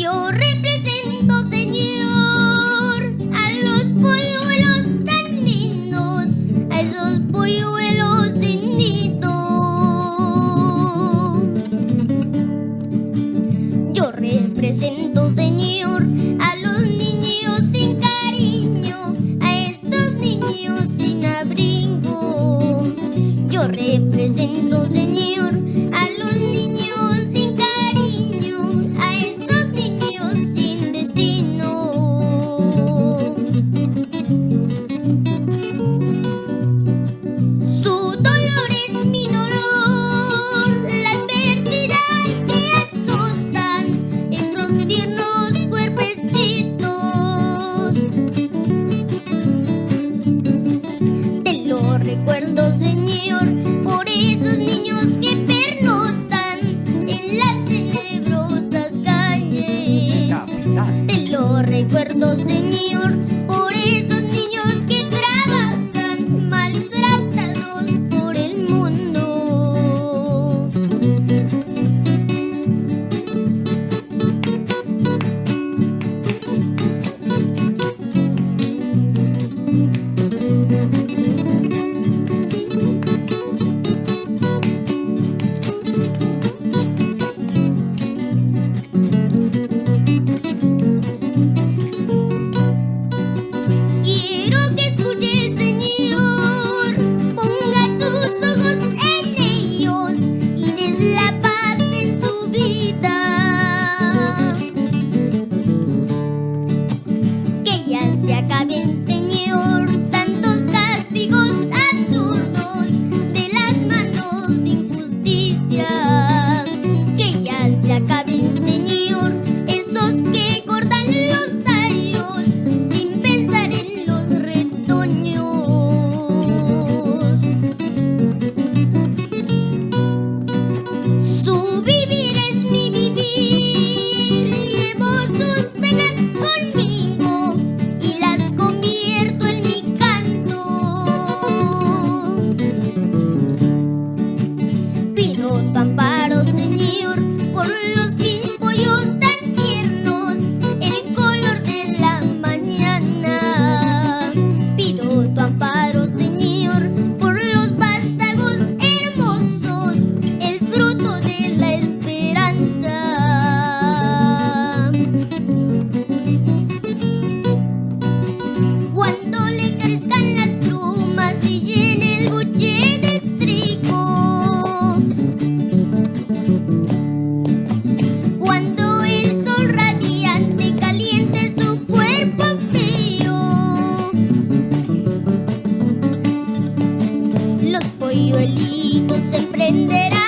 Yo represento, Señor, a los polluelos tan lindos, a esos polluelos linditos. Yo represento, Señor, a los niños sin cariño, a esos niños sin abrigo. Yo represento, Señor, a los niños sin cariño, a esos niños sin destino. Su dolor es mi dolor, la adversidad que azotan esos tiernos cuerpecitos. Te lo recuerdo, Señor, por esos niños que pernotan en las tenebrosas calles. Te lo recuerdo, Señor, por esos niños que trabajan maltratados por el mundo. Quiero que escuche, Señor, ponga sus ojos en ellos y des la paz en su vida. Que ya se acaben, Señor, tantos castigos absurdos de las manos de injusticia. Que ya se acaben, Señor, esos que cortan los tallos sin pensar en los retoños. Su vivir es mi vivir, llevo sus penas conmigo y las convierto en mi canto. Pido tu amparo, Señor, por los pimpollos tan tiernos, el color de la mañana. Pido tu amparo, Señor, por los vástagos hermosos, el fruto de la esperanza. Cuando le crezcan las plumas y llene el buche de trigo, cuando el sol radiante caliente su cuerpo frío, los polluelitos se prenderán